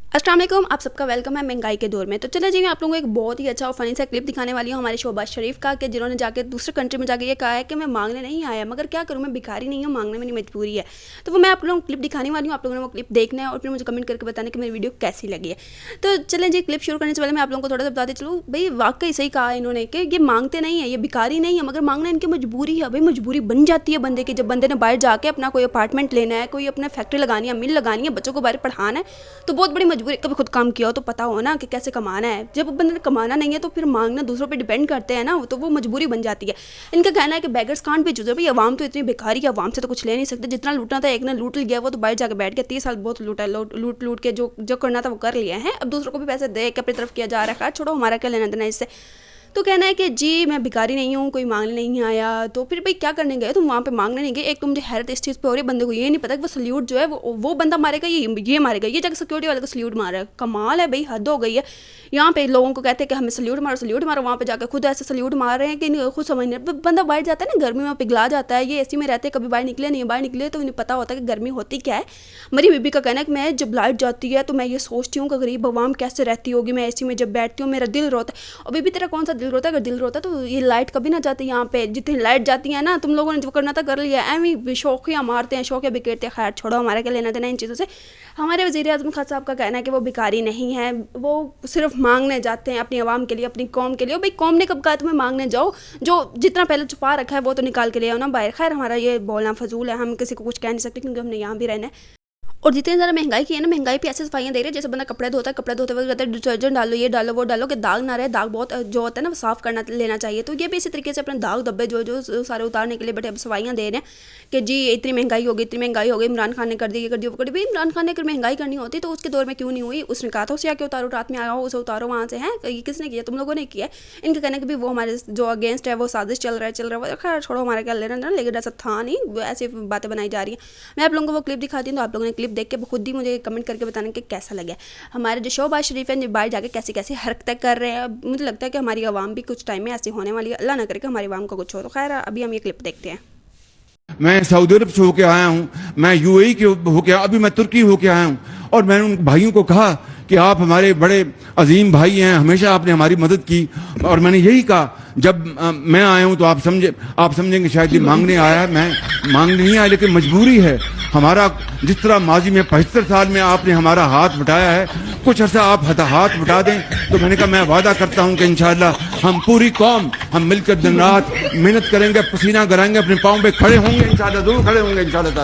अस्सलाम वालेकुम, आप सबका वेलकम है महंगाई के दौर में। तो चले जी, मैं आप लोगों को एक बहुत ही अच्छा और फनी सा क्लिप दिखाने वाली हूँ हमारे शहबाज शरीफ का, कि जिन्होंने जाके दूसरे कंट्री में जाके ये कहा है कि मैं मांगने नहीं आया, मगर क्या करूँ, मैं भिखारी नहीं हूँ, मांगने मेरी मजबूरी है। तो वो मैं आप लोगों को क्लिप दिखाने वाली हूँ, आप लोगों ने वो क्लिप देखना है और फिर मुझे कमेंट करके बताना कि मेरी वीडियो कैसी लगी है। तो चलें जी, क्लिप शुरू करने से पहले मैं आप लोगों को थोड़ा सा बताते चलूँ, भाई वाकई सही कहा इन्होंने कि ये मांगते नहीं है, ये भिखारी नहीं है, मगर मांगना इनकी मजबूरी है। भाई मजबूरी बन जाती है बंदे की, जब बंदे ने बाहर जाके अपना कोई अपार्टमेंट लेना है, कोई अपने फैक्ट्री लगानी है, मिल लगानी है, बच्चों को बाहर पढ़ाना है, तो बहुत बड़ी मजबूरी। कभी खुद काम किया हो तो पता हो ना कि कैसे कमाना है। जब बंदे ने कमाना नहीं है तो फिर मांगना दूसरों पे डिपेंड करते हैं ना, तो वो मजबूरी बन जाती है। इनका कहना है कि बेगर्स कांट बी चूजर। भाई अवाम तो इतनी भिखारी है, अवाम से तो कुछ ले नहीं सकते। जितना लूटना था एक ने लूट लिया, वो तो बाहर जाकर बैठ गया। 30 साल बहुत लूटा, लूट के जो करना था वो कर लिया है। अब दूसरों को भी पैसे दे के अपनी तरफ किया जा रहा है। छोड़ो, हमारा क्या लेना देना इससे। तो कहना है कि जी मैं भिखारी नहीं हूँ, कोई मांगने नहीं आया। तो फिर भाई क्या करने गए तुम वहाँ पे, मांगने नहीं गए। एक तो मुझे हैरत इस चीज़ पे हो रही है, बंदे को ये नहीं पता कि वो सल्यूट जो है वो बंदा मारेगा, ये मारेगा, ये जाकर सिक्योरिटी वाले को सल्यूट मारा है। कमाल है भाई, हद हो गई है। यहाँ पे लोगों को कहते हैं कि हमें सल्यूट मारो, वहाँ पे जाकर खुद ऐसे सल्यूट मार रहे हैं कि खुद समझ नहीं। बंदा बाहर जाता है ना, गर्मी में पिघला जाता है। ये एसी में रहते हैं, कभी बाहर निकले नहीं, बाहर निकले तो उन्हें पता होता है कि गर्मी होती क्या है। मेरी बीबी का कहना है कि मैं जब लाइट जाती है तो मैं ये सोचती हूँ कि गरीब अवाम कैसे रहती होगी। मैं एसी में जब बैठती हूँ मेरा दिल रोता है। और बीबी तेरा कौन सा दिल रोता है? अगर दिल रोता तो ये लाइट कभी ना जाती। यहाँ पे जितनी लाइट जाती है ना, तुम लोगों ने जो करना था कर लिया। एवं शौकिया मारते हैं, शौकिया बिखेरते हैं। खैर छोड़ो, हमारा क्या लेना देना इन चीज़ों से। हमारे वज़ीर आज़म खान साहब का कहना है कि वो भिखारी नहीं है, वो सिर्फ मांगने जाते हैं अपनी आवाम के लिए, अपनी कौम के लिए। भाई कौम ने कब कहा तुम्हें मांगने जाओ? जो जितना पहले छुपा रखा है वो तो निकाल के ले आओ ना बाहर। खैर हमारा ये बोलना फजूल है, हम किसी को कुछ कह नहीं सकते क्योंकि हमने यहाँ भी रहना है। और जितनी ज़्यादा महंगाई की है ना, महंगाई पे ऐसे सफाइयाँ दे रही है जैसे बंदा कपड़े धोता है, कपड़े धोते वक्त कहता है डिटर्जेंट डालो, ये डालो, वो डालो, कि दाग ना रहे। दाग बहुत जो होता है ना वो साफ़ करना लेना चाहिए। तो ये भी इसी तरीके से अपने दाग धब्बे जो सारे उतारने के लिए बैठे अब सफाइयाँ दे रहे हैं कि जी इतनी महंगाई होगी, इतनी महंगाई होगी, इमरान खान ने कर दी, ये कर दी, वो कर दी। भाई इमरान खान ने अगर महंगाई करनी होती तो उसके दौर में क्यों नहीं हुई? उसने कहा था उसे आके उतारो, रात में आया हो उसे उतारो वहाँ से। है ये किसने किया? तुम लोगों ने किया। इनका कहना है कि वो हमारे जो अगेंस्ट है वो साजिश चल रहा है। खैर छोड़ो, हमारा क्या लेना देना, लेकिन ऐसा था नहीं, ऐसी बातें बनाई जा रही हैं। मैं आप लोगों को वो क्लिप दिखाती हूँ, तो आप लोगों ने क्लिप देख के खुद ही मुझे कमेंट करके बताना कि कैसा लगा। हमारे जो शहबाज शरीफ हैं, जो बाहर जाके कैसी कैसी हरकतें कर रहे हैं, मुझे लगता है कि हमारी आवाम भी कुछ टाइम में ऐसी होने वाली है। अल्लाह ना करे कि हमारी आवाम का कुछ हो। तो खैर अभी हम ये क्लिप देखते हैं। मैं सऊदी अरब से होके आया हूँ, मैं यूएई के होके, अभी मैं तुर्की होके आया हूँ। और मैंने उन भाइयों को कहा कि आप हमारे बड़े अजीम भाई हैं, हमेशा आपने हमारी मदद की। और मैंने यही कहा, जब मैं आया हूँ तो आप समझेंगे शायद ये मांगने आया है। मैं मांगने नहीं आया, लेकिन मजबूरी है। हमारा जिस तरह माजी में 75 साल में आपने हमारा हाथ बटाया है, कुछ अर्सा आप हाथ बटा दें। तो मैंने कहा मैं वादा करता हूँ कि इंशाअल्लाह हम पूरी कौम हम मिलकर दिन रात मेहनत करेंगे, पसीना गराएंगे, अपने पाँव पे खड़े होंगे इंशाअल्लाह, जरूर खड़े होंगे इंशाअल्लाह।